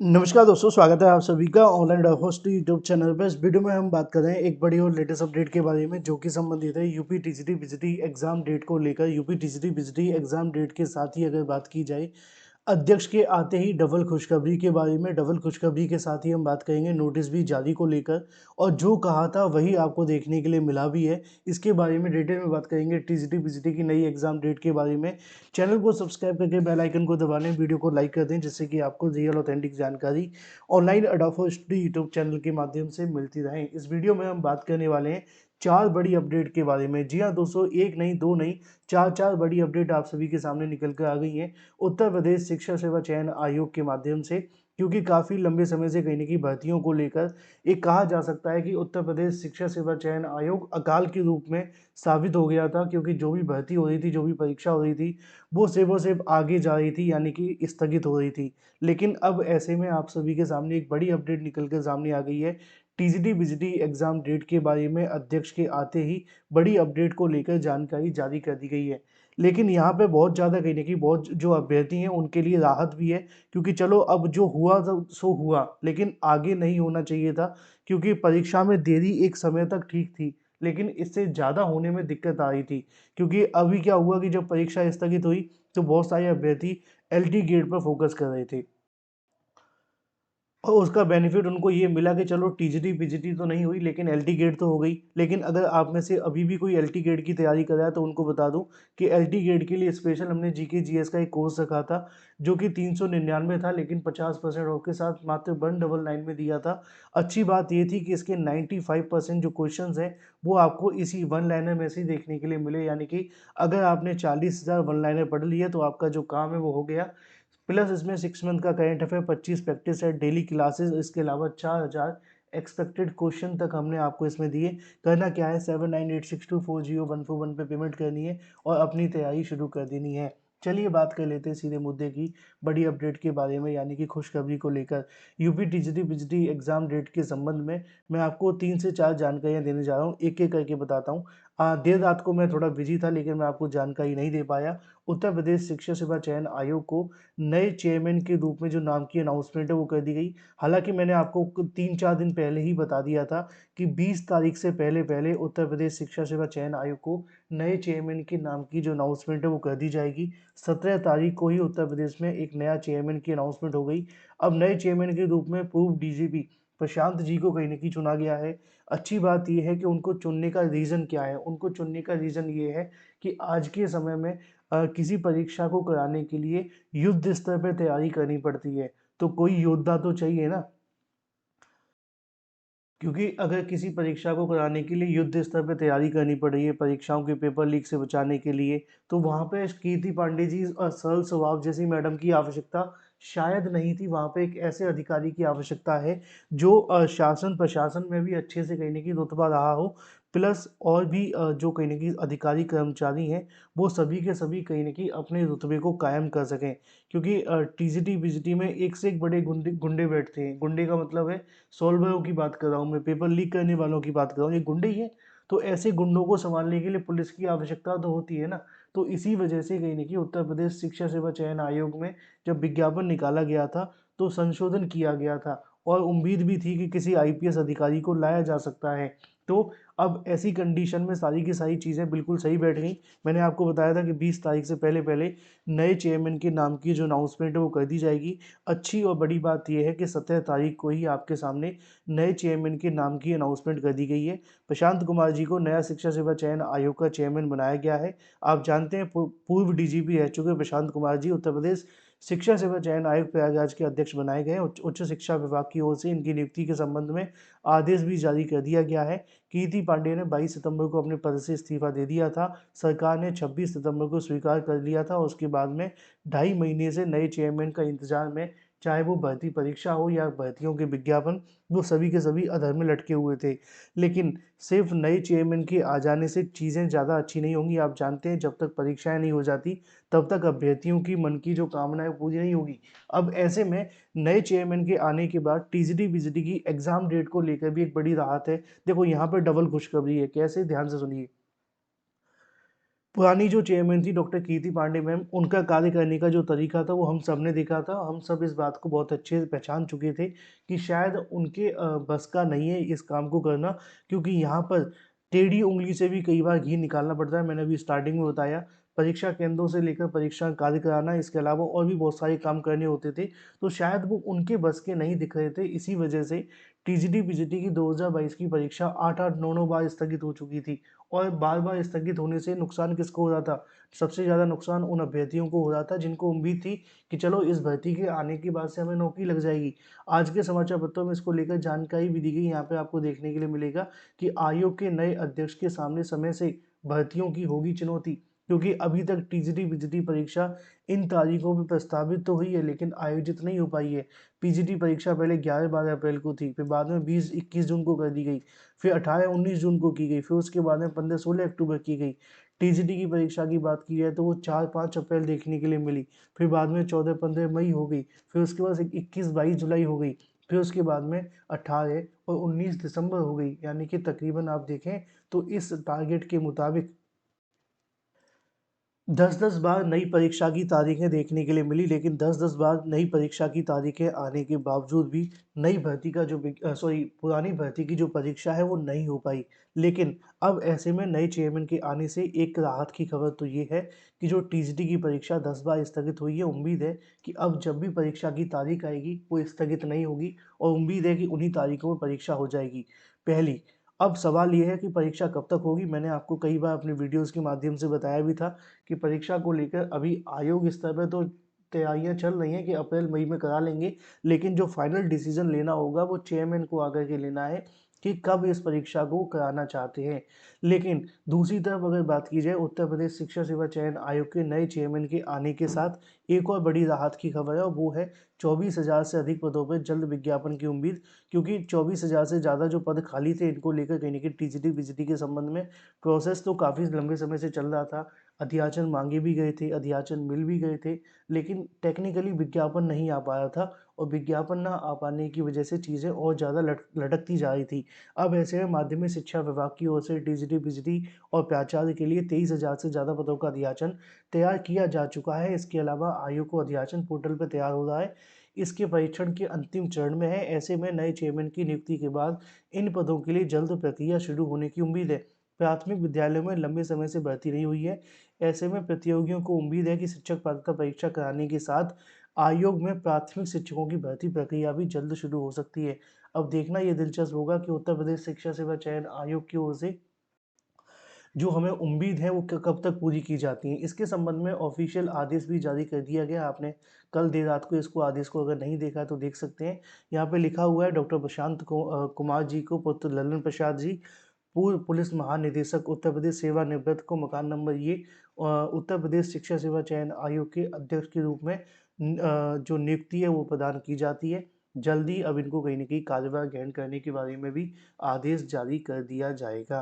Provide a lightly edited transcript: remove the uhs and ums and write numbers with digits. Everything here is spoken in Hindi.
नमस्कार दोस्तों, स्वागत है आप सभी का ऑनलाइन होस्ट यूट्यूब चैनल पर। इस वीडियो में हम बात कर रहे हैं एक बड़ी और लेटेस्ट अपडेट के बारे में, जो कि संबंधित है यूपी टीजीटी विजिटी एग्जाम डेट को लेकर। यूपी टीजीटी विजिटी एग्जाम डेट के साथ ही अगर बात की जाए, अध्यक्ष के आते ही डबल खुशखबरी के बारे में। डबल खुशखबरी के साथ ही हम बात करेंगे नोटिस भी जारी को लेकर, और जो कहा था वही आपको देखने के लिए मिला भी है। इसके बारे में डिटेल में बात करेंगे, टीजीटी पीजीटी की नई एग्जाम डेट के बारे में। चैनल को सब्सक्राइब करके बेल आइकन को दबा लें, वीडियो को लाइक कर दें, जिससे कि आपको रियल ऑथेंटिक जानकारी ऑनलाइन अडोफो स्टडी यूट्यूब चैनल के माध्यम से मिलती रहे। इस वीडियो में हम बात करने वाले हैं चार बड़ी अपडेट के बारे में। जी हाँ दोस्तों, एक नहीं दो नहीं, चार चार बड़ी अपडेट आप सभी के सामने निकल कर आ गई हैं उत्तर प्रदेश शिक्षा सेवा चयन आयोग के माध्यम से। क्योंकि काफ़ी लंबे समय से कहीं ना कहीं भर्तियों को लेकर एक कहा जा सकता है कि उत्तर प्रदेश शिक्षा सेवा चयन आयोग अकाल के रूप में साबित हो गया था। क्योंकि जो भी भर्ती हो रही थी, जो भी परीक्षा हो रही थी, वो सिर्फ आगे जा रही थी, यानी कि स्थगित हो रही थी। लेकिन अब ऐसे में आप सभी के सामने एक बड़ी अपडेट निकल कर सामने आ गई है। टीजीटी बीजीटी एग्जाम डेट के बारे में अध्यक्ष के आते ही बड़ी अपडेट को लेकर जानकारी जारी कर दी गई है। लेकिन यहाँ पे बहुत ज़्यादा कहीं ना कहीं बहुत जो अभ्यर्थी हैं उनके लिए राहत भी है। क्योंकि चलो, अब जो हुआ सो हुआ, लेकिन आगे नहीं होना चाहिए था। क्योंकि परीक्षा में देरी एक समय तक ठीक थी, लेकिन इससे ज़्यादा होने में दिक्कत आ रही थी। क्योंकि अभी क्या हुआ कि जब परीक्षा स्थगित हुई तो बहुत सारे अभ्यर्थी एलटी गेट पर फोकस कर रहे थे, और उसका बेनिफिट उनको ये मिला कि चलो टीजीटी पीजीटी तो नहीं हुई, लेकिन एलटी गेट तो हो गई। लेकिन अगर आप में से अभी भी कोई एलटी गेट की तैयारी कर रहा है तो उनको बता दूं कि एलटी गेट के लिए स्पेशल हमने जीके जीएस का एक कोर्स रखा था, जो कि 399 था, लेकिन 50% ऑफ के साथ मात्र 199 में दिया था। अच्छी बात ये थी कि इसके 95% जो क्वेश्चन हैं वो आपको इसी वन लाइनर में से ही देखने के लिए मिले। यानी कि अगर आपने 40,000 वन लाइनर पढ़ लिया तो आपका जो काम है वो हो गया। प्लस इसमें 6 मंथ का current affair, 25 practice set, daily classes, इसके अलावा 4,000 एक्सपेक्टेड क्वेश्चन तक हमने आपको इसमें दिए। करना क्या है, 7986240141 पे पेमेंट करनी है और अपनी तैयारी शुरू कर देनी है। चलिए बात कर लेते हैं सीधे मुद्दे की, बड़ी अपडेट के बारे में, यानी कि खुशखबरी को लेकर। UP TGT PGT exam date के संबंध में मैं आपको 3 से 4 जानकारियां देने जा रहा हूँ, एक एक करके बताता हूँ। देर रात को मैं थोड़ा बिजी था, लेकिन मैं आपको जानकारी नहीं दे पाया। उत्तर प्रदेश शिक्षा सेवा चयन आयोग को नए चेयरमैन के रूप में जो नाम की अनाउंसमेंट है वो कर दी गई। हालांकि मैंने आपको 3-4 दिन पहले ही बता दिया था कि 20 तारीख से पहले पहले उत्तर प्रदेश शिक्षा सेवा चयन आयोग को नए चेयरमैन के नाम की जो अनाउंसमेंट है वो कर दी जाएगी। 17 तारीख को ही उत्तर प्रदेश में एक नया चेयरमैन की अनाउंसमेंट हो गई। अब नए चेयरमैन के रूप में पूर्व डीजीपी प्रशांत जी को कहीं ना कहीं चुना गया है। अच्छी बात यह है कि उनको चुनने का रीज़न क्या है, उनको चुनने का रीज़न ये है कि आज के समय में किसी परीक्षा को कराने के लिए युद्ध स्तर पे तैयारी करनी पड़ती है। तो कोई योद्धा तो चाहिए ना। क्योंकि अगर किसी परीक्षा को कराने के लिए युद्ध स्तर पे तैयारी करनी पड़ रही है, परीक्षाओं के पेपर लीक से बचाने के लिए, तो वहाँ पे कीर्ति पांडे जी और सरल स्वभाव जैसी मैडम की आवश्यकता शायद नहीं थी। वहाँ पे एक ऐसे अधिकारी की आवश्यकता है जो शासन प्रशासन में भी अच्छे से कहीं ना कहीं रुतबा रहा हो। प्लस और भी जो कहीं ना कहीं अधिकारी कर्मचारी हैं, वो सभी के सभी कहीं ना कहीं अपने रुतबे को कायम कर सकें। क्योंकि टीजीटी बीजीटी में एक से एक बड़े गुंडे गुंडे बैठते हैं। गुंडे का मतलब है सॉल्वरों की बात कर रहा हूँ मैं, पेपर लीक करने वालों की बात कर रहा हूँ, ये गुंडे ही हैं। तो ऐसे गुंडों को संभालने के लिए पुलिस की आवश्यकता तो होती है ना। तो इसी वजह से कहीं ना कहीं उत्तर प्रदेश शिक्षा सेवा चयन आयोग में जब विज्ञापन निकाला गया था तो संशोधन किया गया था, और उम्मीद भी थी कि किसी आईपीएस अधिकारी को लाया जा सकता है। तो अब ऐसी कंडीशन में सारी की सारी चीज़ें बिल्कुल सही बैठ गई। मैंने आपको बताया था कि 20 तारीख से पहले पहले नए चेयरमैन के नाम की जो अनाउंसमेंट है वो कर दी जाएगी। अच्छी और बड़ी बात यह है कि 17 तारीख को ही आपके सामने नए चेयरमैन के नाम की अनाउंसमेंट कर दी गई है। प्रशांत कुमार जी को नया शिक्षा सेवा चयन आयोग का चेयरमैन बनाया गया है। आप जानते हैं पूर्व डीजीपी रह चुके प्रशांत कुमार जी उत्तर प्रदेश शिक्षा सेवा चयन आयोग प्रयागराज के अध्यक्ष बनाए गए हैं। उच्च शिक्षा विभाग की ओर से इनकी नियुक्ति के संबंध में आदेश भी जारी कर दिया गया है। कीर्ति पांडेय ने 22 सितंबर को अपने पद से इस्तीफा दे दिया था। सरकार ने 26 सितंबर को स्वीकार कर लिया था। उसके बाद में 2.5 महीने से नए चेयरमैन का इंतजार में, चाहे वो भर्ती परीक्षा हो या भर्तियों के विज्ञापन, वो सभी के सभी अधर में लटके हुए थे। लेकिन सिर्फ नए चेयरमैन के आ जाने से चीज़ें ज़्यादा अच्छी नहीं होंगी। आप जानते हैं, जब तक परीक्षाएं नहीं हो जाती तब तक अभ्यर्थियों की मन की जो कामना है पूरी नहीं होगी। अब ऐसे में नए चेयरमैन के आने के बाद टीजीटी बीजीटी की एग्जाम डेट को लेकर भी एक बड़ी राहत है। देखो, यहाँ पर डबल खुशखबरी है। कैसे, ध्यान से सुनिए। पुरानी जो चेयरमैन थी डॉक्टर कीर्ति पांडे मैम, उनका कार्य करने का जो तरीका था वो हम सब ने देखा था। हम सब इस बात को बहुत अच्छे से पहचान चुके थे कि शायद उनके बस का नहीं है इस काम को करना, क्योंकि यहाँ पर टेढ़ी उंगली से भी कई बार घी निकालना पड़ता है। मैंने अभी स्टार्टिंग में बताया, परीक्षा केंद्रों से लेकर परीक्षा कार्य कराना, इसके अलावा और भी बहुत सारे काम करने होते थे, तो शायद वो उनके बस के नहीं दिख रहे थे। इसी वजह से टीजीटी पीजीटी की 2022 की परीक्षा 8-8 9-9 बार स्थगित हो चुकी थी। और बार-बार स्थगित होने से नुकसान किसको हो रहा था? सबसे ज़्यादा नुकसान उन अभ्यर्थियों को हो रहा था जिनको उम्मीद थी कि चलो इस भर्ती के आने के बाद से हमें नौकरी लग जाएगी। आज के समाचार पत्रों में इसको लेकर जानकारी भी दी गई। यहाँ पे आपको देखने के लिए मिलेगा कि आयोग के नए अध्यक्ष के सामने समय से भर्तियों की होगी चुनौती, क्योंकि अभी तक टीजीटी पीजीटी परीक्षा इन तारीखों में प्रस्तावित तो हुई है लेकिन आयोजित नहीं हो पाई है। पीजीटी परीक्षा पहले 11-12 अप्रैल को थी, फिर बाद में 20-21 जून को कर दी गई, फिर 18-19 जून को की गई, फिर उसके बाद में 15-16 अक्टूबर की गई। टीजीटी की परीक्षा की बात की जाए तो वो 4-5 अप्रैल देखने के लिए मिली, फिर बाद में 14-15 मई हो गई, फिर उसके बाद 21-22 जुलाई हो गई, फिर उसके बाद में 18 और 19 दिसंबर हो गई। यानी कि तकरीबन आप देखें तो इस टारगेट के मुताबिक 10-10 बार नई परीक्षा की तारीखें देखने के लिए मिली, लेकिन 10-10 बार नई परीक्षा की तारीखें आने के बावजूद भी नई भर्ती का जो पुरानी भर्ती की जो परीक्षा है वो नहीं हो पाई। लेकिन अब ऐसे में नए चेयरमैन के आने से एक राहत की खबर तो ये है कि जो टीजीटी की परीक्षा 10 बार स्थगित हुई है, उम्मीद है कि अब जब भी परीक्षा की तारीख आएगी वो स्थगित नहीं होगी, और उम्मीद है कि उन्हीं तारीखों में परीक्षा हो जाएगी। पहली, अब सवाल ये है कि परीक्षा कब तक होगी। मैंने आपको कई बार अपने वीडियोज़ के माध्यम से बताया भी था कि परीक्षा को लेकर अभी आयोग स्तर पर तो तैयारियां चल रही हैं कि अप्रैल मई में करा लेंगे, लेकिन जो फाइनल डिसीजन लेना होगा वो चेयरमैन को आकर के लेना है कि कब इस परीक्षा को कराना चाहते हैं। लेकिन दूसरी तरफ अगर बात की जाए, उत्तर प्रदेश शिक्षा सेवा चयन आयोग के नए चेयरमैन के आने के साथ एक और बड़ी राहत की खबर है, और वो है 24,000 से अधिक पदों पर जल्द विज्ञापन की उम्मीद। क्योंकि 24,000 से ज़्यादा जो पद खाली थे, इनको लेकर कहीं ना कहीं टीजीटी पीजीटी के संबंध में प्रोसेस तो काफ़ी लंबे समय से चल रहा था। अध्याचन मांगे भी गए थे, अध्याचन मिल भी गए थे, लेकिन टेक्निकली विज्ञापन नहीं आ पाया था, और विज्ञापन ना आ पाने की वजह से चीज़ें और ज़्यादा लटकती जा रही थी। अब ऐसे में माध्यमिक शिक्षा विभाग की ओर से टीजीटी पीजीटी और प्राचार्य के लिए 23,000 से ज़्यादा पदों का अध्याचन तैयार किया जा चुका है। इसके अलावा आयोग को अध्याचन पोर्टल पर तैयार हो रहा है, इसके परीक्षण के अंतिम चरण में है। ऐसे में नए चेयरमैन की नियुक्ति के बाद इन पदों के लिए जल्द प्रक्रिया शुरू होने की उम्मीद है। प्राथमिक विद्यालयों में लंबे समय से भर्ती नहीं हुई है। ऐसे में प्रतियोगियों को उम्मीद है कि शिक्षक पात्रता परीक्षा कराने के साथ आयोग में प्राथमिक शिक्षकों की भर्ती प्रक्रिया भी जल्द शुरू हो सकती है। अब देखना यह दिलचस्प होगा कि उत्तर प्रदेश शिक्षा सेवा चयन आयोग की ओर से जो हमें उम्मीद है वो कब तक पूरी की जाती है। इसके संबंध में ऑफिशियल आदेश भी जारी कर दिया गया। आपने कल देर रात को इसको आदेश को अगर नहीं देखा तो देख सकते हैं। यहाँ पे लिखा हुआ है, डॉक्टर प्रशांत कुमार जी को पुत्र ललन प्रसाद जी, पूर्व पुलिस महानिदेशक उत्तर प्रदेश सेवानिवृत्त को मकान नंबर ये उत्तर प्रदेश शिक्षा सेवा चयन आयोग के अध्यक्ष के रूप में जो नियुक्ति है वो प्रदान की जाती है। जल्दी अब इनको कहीं ना कहीं कार्यभार ग्रहण करने के बारे में भी आदेश जारी कर दिया जाएगा।